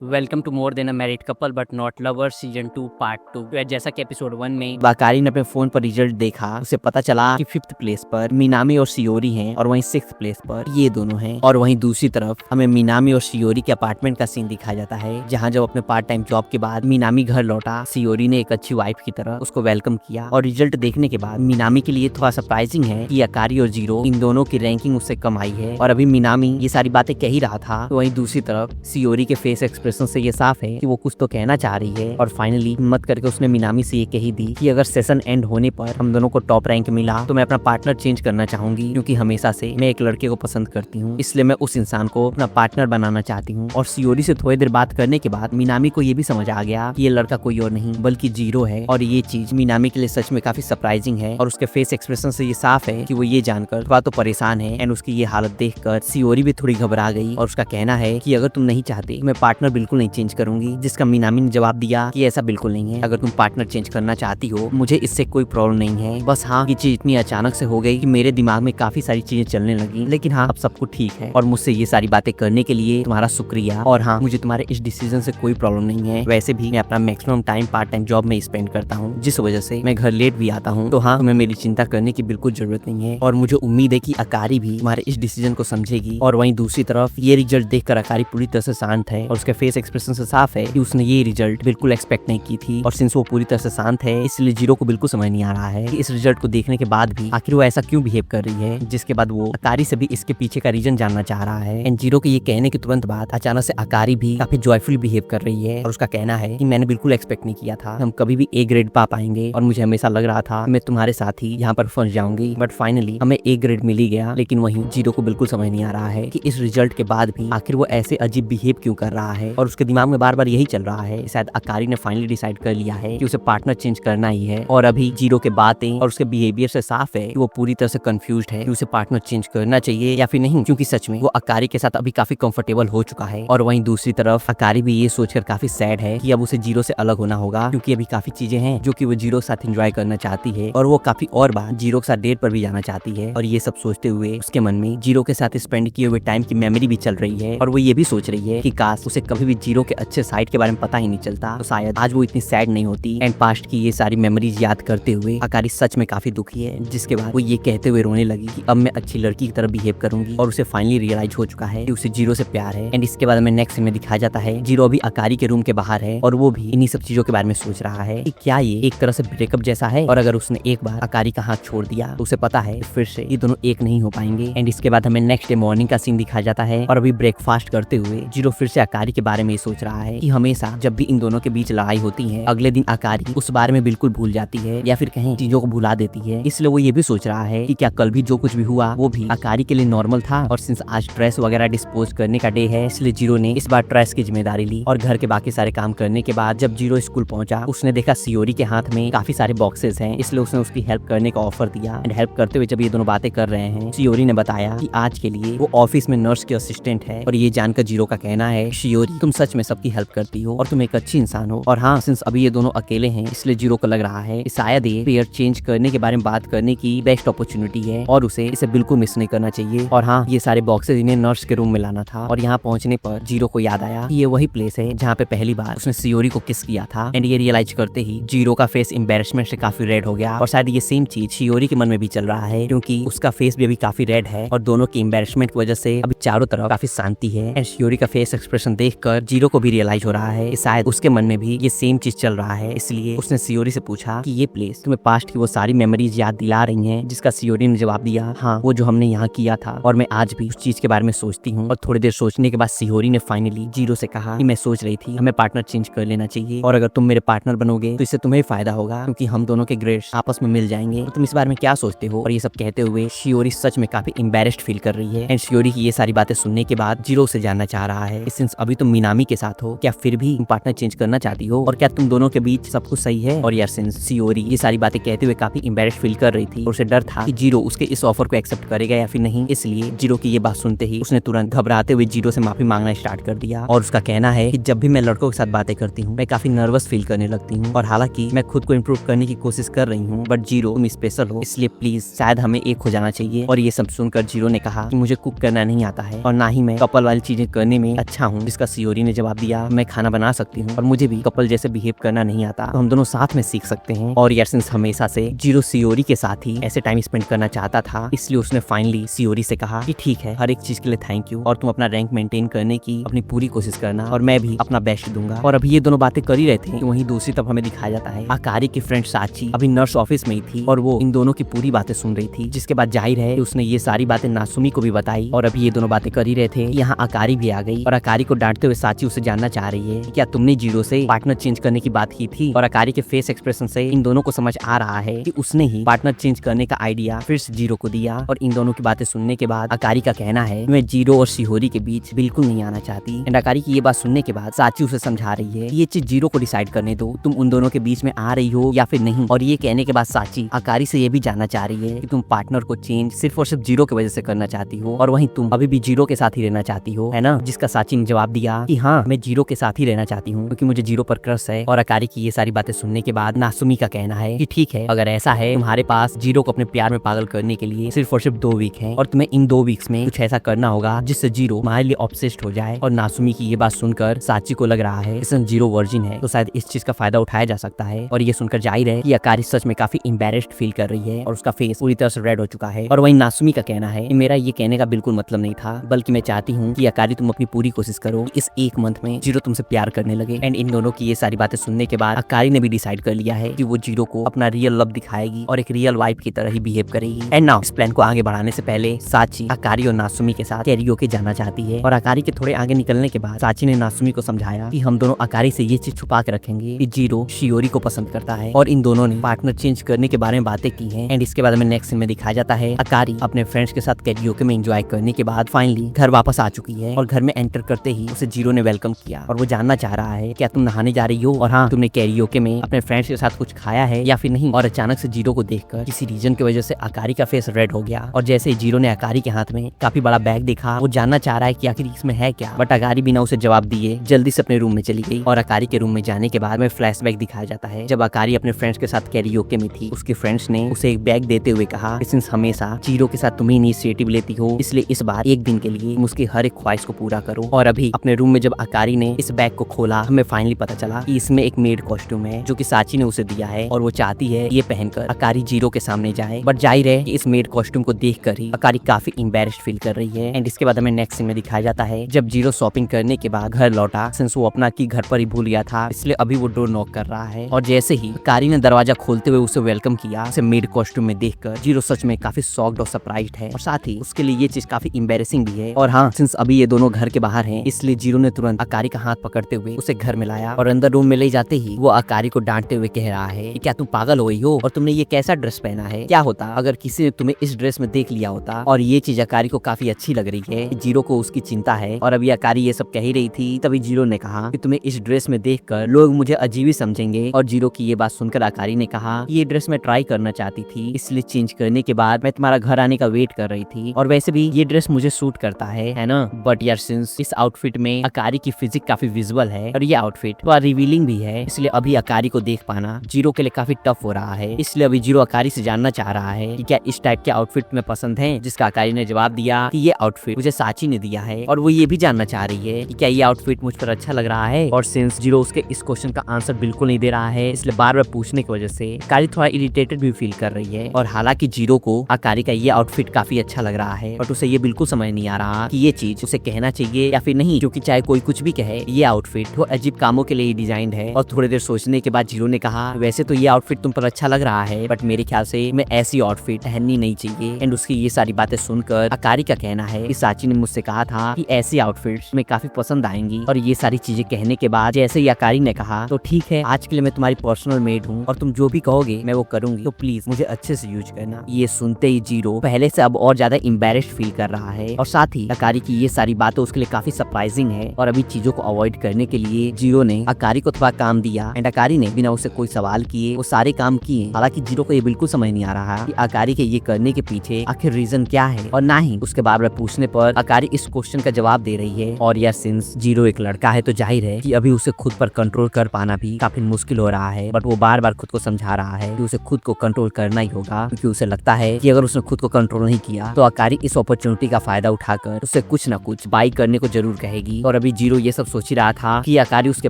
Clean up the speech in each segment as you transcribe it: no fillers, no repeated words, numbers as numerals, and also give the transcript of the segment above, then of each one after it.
Welcome to more than a married couple but not lovers season 2 part 2। तो जैसा कि episode 1 में वाकारी ने अपने फोन पर रिजल्ट देखा, उसे पता चला कि 5th प्लेस पर मीनामी और शियोरी हैं और वहीं 6th प्लेस पर ये दोनों हैं। और वहीं दूसरी तरफ हमें मीनामी और शियोरी के अपार्टमेंट का सीन दिखाया जाता है, जहां जब अपने पार्ट टाइम जॉब के बाद मीनामी घर लौटा, शियोरी ने एक अच्छी वाइफ की तरह उसको वेलकम किया। और रिजल्ट देखने के बाद मीनामी के लिए थोड़ा सरप्राइजिंग है कि अकारी और जीरो इन दोनों की रैंकिंग उससे कम आई है। और अभी मीनामी ये सारी बातें कह ही रहा था, तो वहीं दूसरी तरफ शियोरी के फेस एक्सप्रेशन से ये साफ है कि वो कुछ तो कहना चाह रही है। और फाइनली हिम्मत करके उसने मीनामी से ये कही दी कि अगर सेशन एंड होने पर हम दोनों को टॉप रैंक मिला तो मैं अपना पार्टनर चेंज करना चाहूंगी, क्योंकि हमेशा से मैं एक लड़के को पसंद करती हूँ, इसलिए मैं उस इंसान को अपना पार्टनर बनाना चाहती हूँ। और शियोरी से थोड़ी देर बात करने के बाद मीनामी को ये भी समझ आ गया कि ये लड़का कोई और नहीं बल्कि जीरो है। और ये चीज मीनामी के लिए सच में काफी सरप्राइजिंग है। और उसके फेस एक्सप्रेशन से ये साफ है कि वो ये जानकर थोड़ा तो परेशान है। एंड उसकी ये हालत देखकर शियोरी भी थोड़ी घबरा गई और उसका कहना है कि अगर तुम नहीं चाहते मैं पार्टनर बिल्कुल नहीं चेंज करूंगी। जिसका मीनामी ने जवाब दिया कि ऐसा बिल्कुल नहीं है, अगर तुम पार्टनर चेंज करना चाहती हो मुझे इससे कोई प्रॉब्लम नहीं है। बस हाँ, ये चीज इतनी अचानक से हो गई कि मेरे दिमाग में काफी सारी चीजें चलने लगी, लेकिन हाँ अब सब कुछ ठीक है। और मुझसे ये सारी बातें करने के लिए तुम्हारा शुक्रिया। और हाँ, मुझे तुम्हारे इस डिसीजन से कोई प्रॉब्लम नहीं है। वैसे भी मैं अपना maximum time part time job में स्पेंड करता हूँ, जिस वजह से मैं घर लेट भी आता हूँ। तो हाँ, तुम्हें मेरी चिंता करने की बिल्कुल जरूरत नहीं है। और मुझे उम्मीद है कि अकारी भी तुम्हारे इस डिसीजन को समझेगी। और वहीं दूसरी तरफ ये रिजल्ट देखकर अकारी पूरी तरह से शांत है और उसके फेस एक्सप्रेशन से साफ है कि उसने ये रिजल्ट बिल्कुल एक्सपेक्ट नहीं की थी। और सिंस वो पूरी तरह से शांत है, इसलिए जीरो को बिल्कुल समझ नहीं आ रहा है कि इस रिजल्ट को देखने के बाद भी आखिर वो ऐसा क्यों बिहेव कर रही है। जिसके बाद वो अकारी से भी इसके पीछे का रीजन जानना चाह रहा है। एंड जीरो के ये कहने के तुरंत बाद अचानक से अकारी भी काफी जॉयफुल बिहेव कर रही है और उसका कहना है कि मैंने बिल्कुल एक्सपेक्ट नहीं किया था हम कभी भी ए ग्रेड पा पाएंगे, और मुझे हमेशा लग रहा था मैं तुम्हारे साथ ही यहाँ पर फंस जाऊंगी, बट फाइनली हमें ए ग्रेड मिल ही गया। लेकिन वहीं जीरो को बिल्कुल समझ नहीं आ रहा है कि इस रिजल्ट के बाद भी आखिर वो ऐसे अजीब बिहेव क्यों कर रहा है। और उसके दिमाग में बार बार यही चल रहा है, शायद अकारी ने फाइनली डिसाइड कर लिया है कि उसे पार्टनर चेंज करना ही है। और अभी जीरो के बातें और उसके बिहेवियर से साफ है कि वो पूरी तरह से कंफ्यूज्ड है कि उसे पार्टनर चेंज करना चाहिए या फिर नहीं, क्योंकि सच में वो अकारी के साथ अभी काफी कंफर्टेबल हो चुका है। और वहीं दूसरी तरफ अकारी भी ये सोचकर काफी सैड है कि अब उसे जीरो से अलग होना होगा, क्योंकि अभी काफी चीजें हैं जो कि वो जीरो के साथ एंजॉय करना चाहती है और वो काफी और बार जीरो के साथ डेट पर भी जाना चाहती है। और ये सब सोचते हुए उसके मन में जीरो के साथ स्पेंड किए हुए टाइम की मेमोरी भी चल रही है। और वो ये भी सोच रही है कि काश उसे कभी भी जीरो के अच्छे साइड के बारे में पता ही नहीं चलता, तो शायद आज वो इतनी सैड नहीं होती। एंड पास्ट की ये सारी मेमोरीज याद करते हुए अकारी सच में काफी दुखी है, जिसके बाद वो ये कहते हुए रोने लगी कि अब मैं अच्छी लड़की की तरह बिहेव करूंगी। और उसे फाइनली रियलाइज हो चुका है कि उसे जीरो से प्यार है। एंड इसके बाद हमें नेक्स्ट सीन में दिखाया जाता है जीरो अभी अकारी के रूम के बाहर है और वो भी इन्हीं सब चीजों के बारे में सोच रहा है कि क्या ये एक तरह से ब्रेकअप जैसा है, और अगर उसने एक बार अकारी का हाथ छोड़ दिया तो उसे पता है फिर से ये दोनों एक नहीं हो पाएंगे। एंड इसके बाद हमें नेक्स्ट डे मॉर्निंग का सीन दिखाया जाता है और अभी ब्रेकफास्ट करते हुए जीरो फिर से अकारी के बारे में सोच रहा है कि हमेशा जब भी इन दोनों के बीच लड़ाई होती है अगले दिन अकारी उस बारे में बिल्कुल भूल जाती है या फिर कहीं चीजों को भुला देती है। इसलिए वो ये भी सोच रहा है कि क्या कल भी जो कुछ भी हुआ वो भी अकारी के लिए नॉर्मल था। और सिंस आज ट्रेस वगैरह डिस्पोज करने का डे है, इसलिए जीरो ने इस बार ट्रेस की जिम्मेदारी ली। और घर के बाकी सारे काम करने के बाद जब जीरो स्कूल पहुंचा, उसने देखा शियोरी के हाथ में काफी सारे बॉक्सेस हैं, इसलिए उसने उसकी हेल्प करने का ऑफर दिया। एंड हेल्प करते हुए जब ये दोनों बातें कर रहे हैं, शियोरी ने बताया कि आज के लिए वो ऑफिस में नर्स की असिस्टेंट है। और ये जानकर जीरो का कहना है, शियोरी तुम सच में सबकी हेल्प करती हो और तुम एक अच्छी इंसान हो। और हाँ, सिंस अभी ये दोनों अकेले हैं, इसलिए जीरो को लग रहा है शायद ये पेयर चेंज करने के बारे में बात करने की बेस्ट अपॉर्चुनिटी है और उसे इसे बिल्कुल मिस नहीं करना चाहिए। और हाँ, ये सारे बॉक्सेस इन्हें नर्स के रूम में लाना था। और यहाँ पहुंचने पर जीरो को याद आया कि ये वही प्लेस है जहाँ पे पहली बार उसने शियोरी को किस किया था। एंड ये रियलाइज करते ही जीरो का फेस एम्बैरेसमेंट से काफी रेड हो गया। और शायद ये सेम चीज शियोरी के मन में भी चल रहा है, क्योंकि उसका फेस भी अभी काफी रेड है और दोनों की एम्बैरेसमेंट की वजह से अभी चारों तरफ काफी शांति है। एंड शियोरी का फेस एक्सप्रेशन देखकर जीरो को भी रियलाइज हो रहा है कि शायद उसके मन में भी ये सेम चीज चल रहा है। इसलिए उसने शियोरी से पूछा कि ये प्लेस तुम्हें पास्ट की वो सारी मेमोरीज याद दिला रही हैं, जिसका शियोरी ने जवाब दिया हाँ, वो जो हमने यहाँ किया था और मैं आज भी उस चीज के बारे में सोचती हूँ। और थोड़ी देर सोचने के बाद शियोरी ने फाइनली जीरो से कहा कि मैं सोच रही थी हमें पार्टनर चेंज कर लेना चाहिए, और अगर तुम मेरे पार्टनर बनोगे तो इससे तुम्हें फायदा होगा, क्योंकि हम दोनों के ग्रेड्स आपस में मिल जाएंगे। तो तुम इस बारे में क्या सोचते हो। और ये सब कहते हुए शियोरी सच में काफी एम्बैरेस्ड फील कर रही है। एंड शियोरी की ये सारी बातें सुनने के बाद जीरो से जानना चाह रहा है, सिंस अभी तुम मीनामी के साथ हो, क्या फिर भी तुम पार्टनर चेंज करना चाहती हो, और क्या तुम दोनों के बीच सब कुछ सही है। और यार सिंस शियोरी ये सारी बातें कहते हुए काफी एम्बैरेस्ड फील कर रही थी और उसे डर था कि जीरो उसके इस ऑफर को एक्सेप्ट करेगा या फिर नहीं, इसलिए जीरो की ये बात सुनते ही उसने तुरंत घबराते हुए जीरो से माफी मांगना स्टार्ट कर दिया। और उसका कहना है कि जब भी मैं लड़कों के साथ बातें करती हूँ मैं काफी नर्वस फील करने लगती हूँ, और हालांकि मैं खुद को इम्प्रूव करने की कोशिश कर रही हूँ, बट जीरो तुम स्पेशल हो, इसलिए प्लीज शायद हमें एक हो जाना चाहिए। और ये सब सुनकर जीरो ने कहा कि मुझे कुक करना नहीं आता है और ना ही मैं कपल वाली चीजें करने में अच्छा हूँ, जिसका सियोरी ने जवाब दिया, मैं खाना बना सकती हूँ और मुझे भी कपल जैसे बिहेव करना नहीं आता, तो हम दोनों साथ में सीख सकते हैं। और यार सिंस हमेशा से जीरो सियोरी के साथ ही ऐसे टाइम स्पेंड करना चाहता था, इसलिए उसने फाइनली सियोरी से कहा कि ठीक है, हर एक चीज के लिए थैंक यू और तुम अपना रैंक मेंटेन करने की अपनी पूरी कोशिश करना और मैं भी अपना बेस्ट दूंगा। और अभी ये दोनों बातें कर ही रहे थे कि वहीं दूसरी तरफ हमें दिखाया जाता है आकारी की फ्रेंड साची अभी नर्स ऑफिस में ही थी और वो इन दोनों की पूरी बातें सुन रही थी, जिसके बाद जाहिर है कि उसने ये सारी बातें नासुमी को भी बताई। और अभी ये दोनों बातें कर ही रहे थे, यहाँ आकारी भी आ गई और आकारी को डांटते हुए साची उसे जानना चाह रही है कि क्या तुमने जीरो से पार्टनर चेंज करने की बात की थी। और आकारी के फेस एक्सप्रेशन से इन दोनों को समझ आ रहा है कि उसने ही पार्टनर चेंज करने का आइडिया फिर से जीरो को दिया। और इन दोनों की बातें सुनने के बाद आकारी का कहना है मैं जीरो और शिहोरी के बीच बिल्कुल नहीं आना चाहती। एंड आकारी की ये बात सुनने के बाद साची उसे समझा रही है ये चीज जीरो को डिसाइड करने दो, तुम उन दोनों के बीच में आ रही हो या फिर नहीं। और ये कहने के बाद साची आकारी से ये भी जानना चाह रही है कि तुम पार्टनर को चेंज सिर्फ और सिर्फ जीरो की वजह से करना चाहती हो और वहीं तुम अभी भी जीरो के साथ ही रहना चाहती हो, है ना। जिसका साची ने जवाब दिया कि हाँ, मैं जीरो के साथ ही रहना चाहती हूँ क्योंकि मुझे जीरो पर क्रश है। और आकारी की ये सारी बातें सुनने के बाद नासुमी का कहना है कि ठीक है, अगर ऐसा है तुम्हारे पास जीरो को अपने प्यार में पागल करने के लिए सिर्फ और सिर्फ 2 वीक है और तुम्हें इन 2 वीक्स में कुछ ऐसा करना होगा जिससे जीरो तुम्हारे लिए ऑब्सेस्ड हो जाए। और नासुमी की ये बात सुनकर साची को लग रहा है इसमें जीरो वर्जिन है तो शायद इस चीज का फायदा उठाया जा सकता है। और ये सुनकर जाहिर है कि आकारी सच में काफी एम्बैरेस्ड फील कर रही है और उसका फेस पूरी तरह से रेड हो चुका है। और वहीं नासुमी का कहना है कि मेरा ये कहने का बिल्कुल मतलब नहीं था, बल्कि मैं चाहती हूँ कि आकारी तुम अपनी पूरी कोशिश करो इस 1 मंथ में जीरो तुमसे प्यार करने लगे। एंड इन दोनों की ये सारी बातें सुनने के बाद आकारी ने भी डिसाइड कर लिया है कि वो जीरो को अपना रियल लव दिखाएगी और एक रियल वाइफ की तरह ही बिहेव करेगी। एंड नाउ इस प्लान को आगे बढ़ाने से पहले साची आकारी और नासुमी के साथ कैरियोके जाना चाहती है। और आकारी के थोड़े आगे निकलने के बाद साची ने नासुमी को समझाया कि हम दोनों आकारी से ये चीज छुपा के रखेंगे कि जीरो शियोरी को पसंद करता है। और इन दोनों ने पार्टनर चेंज करने के बारे में बातें की हैं। एंड इसके बाद हमें नेक्स्ट सीन में दिखाया जाता है आकारी अपने फ्रेंड्स के साथ कैरियोके में एंजॉय करने के बाद फाइनली घर वापस आ चुकी है और घर में एंटर करते ही उसे जीरो ने वेलकम किया और वो जानना चाह रहा है क्या तुम नहाने जा रही हो और हाँ, तुमने कैरियोके में अपने फ्रेंड्स के साथ कुछ खाया है या फिर नहीं। और अचानक से जीरो को देखकर किसी रीजन की वजह से आकारी का फेस रेड हो गया और जैसे जीरो ने आकारी के हाथ में काफी बड़ा बैग देखा, वो जानना चाह रहा है कि आखिर इसमें है क्या, बट आकारी बिना उसे जवाब दिए जल्दी से अपने रूम में चली गई। और आकारी के रूम में जाने के बाद में फ्लैशबैक दिखाया जाता है जब आकारी अपने फ्रेंड्स के साथ कैरियोके में थी। उसके फ्रेंड्स ने उसे एक बैग देते हुए कहा सिंस हमेशा जीरो के साथ तुम ही इनिशिएटिव लेती हो, इसलिए इस बार एक दिन के लिए तुम उसकी हर एक ख्वाहिश को पूरा करो। और अभी अपने रूम में जब आकारी ने इस बैग को खोला, हमें फाइनली पता चला कि इसमें एक मेड कॉस्ट्यूम है जो कि साची ने उसे दिया है और वो चाहती है ये पहनकर आकारी जीरो के सामने जाए। बट जाहिर है कि इस मेड कॉस्ट्यूम को देखकर ही आकारी काफी एम्बैरेस्ड फील कर रही है। एंड इसके बाद हमें नेक्स्ट सीन में दिखाया जाता है जब जीरो शॉपिंग करने के बाद घर लौटा, सिंस वो अपना की घर पर ही भूल गया था, इसलिए अभी वो डोर नॉक कर रहा है। और जैसे ही आकारी ने दरवाजा खोलते हुए उसे वेलकम किया, उसे मेड कॉस्ट्यूम में देखकर जीरो सच में काफी शॉक्ड और सरप्राइज्ड है और साथ ही उसके लिए ये चीज काफी एम्बैरेसिंग भी है। और हाँ, सिंस अभी ये दोनों घर के बाहर हैं, इसलिए जीरो ने तुरंत आकारी का हाथ पकड़ते हुए उसे घर में लाया और अंदर रूम में ले जाते ही वो आकारी को डांटते हुए कह रहा है कि क्या तुम पागल हो गई हो और तुमने ये कैसा ड्रेस पहना है, क्या होता अगर किसी ने तुम्हें इस ड्रेस में देख लिया होता। और ये चीज आकारी को काफी अच्छी लग रही है, जीरो को उसकी चिंता है। और अभी आकारी ये सब कह ही रही थी तभी जीरो ने कहा कि तुम्हें इस ड्रेस में देखकर लोग मुझे अजीब ही समझेंगे। और जीरो की ये बात सुनकर आकारी ने कहा ये ड्रेस मैं ट्राई करना चाहती थी, इसलिए चेंज करने के बाद मैं तुम्हारा घर आने का वेट कर रही थी और वैसे भी ये ड्रेस मुझे सूट करता है ना। बट यार सिंस इस आउटफिट में आकारी की फिजिक काफी विजुअल है और ये आउटफिट थोड़ा रिवीलिंग भी है, इसलिए अभी आकारी को देख पाना जीरो के लिए काफी टफ हो रहा है। इसलिए अभी जीरो आकारी से जानना चाह रहा है कि क्या इस टाइप के आउटफिट में पसंद है, जिसका आकारी ने जवाब दिया कि ये आउटफिट मुझे साची ने दिया है। और वो ये भी जानना चाह रही है कि क्या ये आउटफिट मुझ पर अच्छा लग रहा है। और सिंस जीरो उसके इस क्वेश्चन का आंसर बिल्कुल नहीं दे रहा है, इसलिए बार बार पूछने की वजह से आकारी थोड़ा इरिटेटेड भी फील कर रही है। और हालांकि जीरो को आकारी का ये आउटफिट काफी अच्छा लग रहा है, बट उसे ये बिल्कुल समझ नहीं आ रहा कि ये चीज उसे कहना चाहिए या फिर नहीं, क्योंकि चाहे कोई कुछ भी कहे ये आउटफिट वो अजीब कामों के लिए डिजाइन है। और थोड़ी देर सोचने के बाद जीरो ने कहा वैसे तो ये आउटफिट तुम पर अच्छा लग रहा है, बट मेरे ख्याल से मैं ऐसी आउटफिट पहननी नहीं चाहिए। एंड उसकी ये सारी बातें सुनकर आकारी का कहना है कि साची ने मुझसे कहा था कि ऐसी आउटफिट्स में काफी पसंद आएंगी। और ये सारी चीजें कहने के बाद जैसे ही आकारी ने कहा तो ठीक है, आज के लिए मैं तुम्हारी पर्सनल मेड हूँ और तुम जो भी कहोगे मैं वो करूंगी, तो प्लीज मुझे अच्छे से यूज करना। ये सुनते ही जीरो पहले से अब और ज्यादा एम्बैरेस्ड फील कर रहा है और साथ ही आकारी की ये सारी बातें उसके लिए काफी सरप्राइजिंग है। और अभी चीजों को अवॉइड करने के लिए जीरो ने आकारी को थोड़ा काम दिया एंड आकारी ने बिना उसे कोई सवाल किए वो सारे काम किए। हालांकि जीरो को ये बिल्कुल समझ नहीं आ रहा कि आकारी के ये करने के पीछे आखिर रीजन क्या है, और ना ही उसके बार बार पूछने पर आकारी इस क्वेश्चन का जवाब दे रही है। और यार सिंस जीरो एक लड़का है तो जाहिर है कि अभी उसे खुद पर कंट्रोल कर पाना भी काफी मुश्किल हो रहा है, बट वो बार बार खुद को समझा रहा है कि उसे खुद को कंट्रोल करना ही होगा, क्योंकि उसे लगता है कि अगर उसने खुद को कंट्रोल नहीं किया तो आकारी इस अपॉर्चुनिटी का फायदा उठाकर उसे कुछ न कुछ बाई करने को जरूर कहेगी। और अभी जीरो ये सब सोच ही रहा था कि अकारी उसके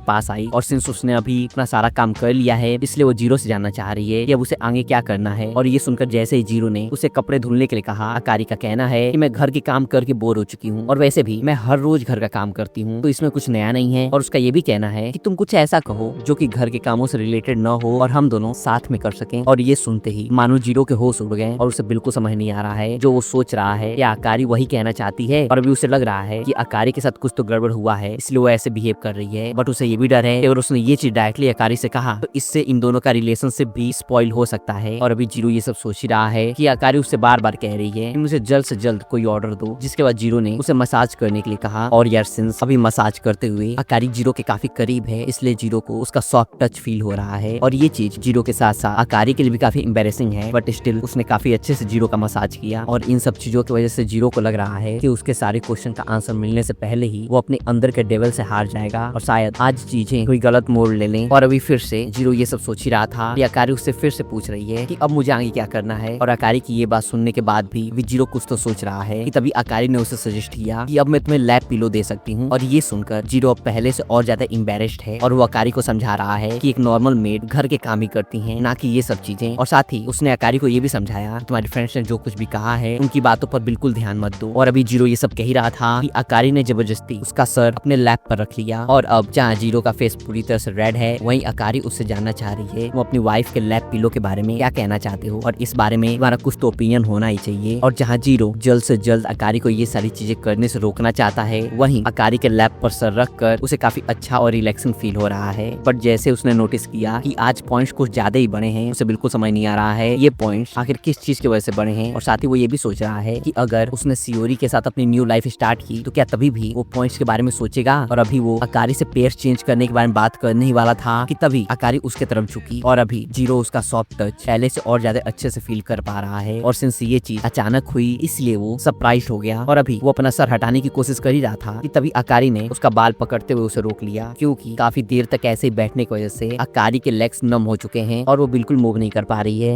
पास आई और सिंस उसने अभी अपना सारा काम कर लिया है इसलिए वो जीरो से जानना चाह रही है कि अब उसे आगे क्या करना है। और ये सुनकर जैसे ही जीरो ने उसे कपड़े धुलने के लिए कहा, अकारी का कहना है कि मैं घर के काम करके बोर हो चुकी हूँ और वैसे भी मैं हर रोज घर का काम करती हूँ तो इसमें कुछ नया नहीं है। और उसका ये भी कहना है कि तुम कुछ ऐसा कहो जो कि घर के कामों से रिलेटेड न हो और हम दोनों साथ में कर सकें। और ये सुनते ही मानो जीरो के होश उड़ गए और उसे बिल्कुल समझ नहीं आ रहा है जो वो सोच रहा है या अकारी वही कहना चाहती है। और अभी उसे लग रहा है कि अकारी के साथ कुछ तो गड़बड़ हुआ है इसलिए वो ऐसे बिहेव कर रही है। बट उसे ये भी डर है कि अगर उसने ये चीज डायरेक्टली अकारी से कहा तो इससे इन दोनों का रिलेशनशिप भी स्पॉइल हो सकता है। और अभी जीरो ये सब सोच ही रहा है कि अकारी उससे बार बार कह रही है कि मुझे जल्द से जल्द कोई ऑर्डर दो। जिसके बाद जीरो ने उसे मसाज करने के लिए कहा और यार सिंस अभी मसाज करते हुए अकारी जीरो के काफी करीब है इसलिए जीरो को उसका सॉफ्ट टच फील हो रहा है। और ये चीज जीरो के साथ साथ अकारी के लिए भी काफी एम्बेरेसिंग है बट स्टिल उसने काफी अच्छे से जीरो का मसाज किया। और इन सब चीजों की वजह से जीरो को लग रहा है कि उसके सारे क्वेश्चन का आंसर मिलने से पहले ही वो अपने अंदर के डेविल से हार जाएगा और शायद आज चीजें कोई गलत मोड़ ले लें। और अभी फिर से जीरो ये सब सोच ही रहा था कि अकारी उससे फिर से पूछ रही है कि अब मुझे आगे क्या करना है। और अकारी की ये बात सुनने के बाद भी जीरो कुछ तो सोच रहा है कि तभी अकारी ने उसे सजेस्ट किया कि अब मैं तुम्हें लैप पिलो दे सकती हूँ। और ये सुनकर जीरो अब पहले से और ज्यादा एम्बेरेस्ड है और वो अकारी को समझा रहा है कि एक नॉर्मल मेड घर के काम ही करती है ना कि ये सब चीजें। और साथ ही उसने अकारी को ये भी समझाया तुम्हारी फ्रेंड्स ने जो कुछ भी कहा है उनकी बातों पर बिल्कुल ध्यान मत दो। और अभी जीरो ये सब कह ही रहा था कि अकारी ने जबरदस्ती उसका सर अपने लैप पर रख लिया। और अब जहाँ जीरो का फेस पूरी तरह से रेड है वहीं अकारी उससे जानना चाह रही है वो अपनी वाइफ के लैप पिलो के बारे में क्या कहना चाहते हो और इस बारे में तुम्हारा कुछ तो ओपिनियन होना ही चाहिए। और जहाँ जीरो जल्द से जल्द अकारी को ये सारी चीजें करने से रोकना चाहता है वहीं अकारी के लैप पर सर रख कर उसे काफी अच्छा और रिलैक्सिंग फील हो रहा है। बट जैसे उसने नोटिस किया कि आज पॉइंट्स कुछ ज्यादा ही बड़े हैं उसे बिल्कुल समझ नहीं आ रहा है ये पॉइंट्स आखिर किस चीज की वजह से बड़े हैं। और साथ ही वो ये भी सोच रहा है कि अगर उसने सियोरी के साथ अपनी न्यू लाइफ स्टार्ट की तो क्या तभी भी वो पॉइंट्स के बारे में सोचेगा। और अभी वो अकारी से पेयर चेंज करने के बारे में बात करने ही वाला था कि तभी अकारी उसके तरफ झुकी और अभी जीरो उसका सॉफ्ट टच पहले से और ज्यादा अच्छे से फील कर पा रहा है। और सिंस ये चीज अचानक हुई इसलिए वो सरप्राइज हो गया और अभी वो अपना सर हटाने की कोशिश कर ही रहा था कि तभी अकारी ने उसका बाल पकड़ते हुए उसे रोक लिया क्योंकि काफी देर तक ऐसे ही बैठने की वजह से अकारी के लेग्स नम हो चुके हैं और वो बिल्कुल मूव नहीं कर पा रही है।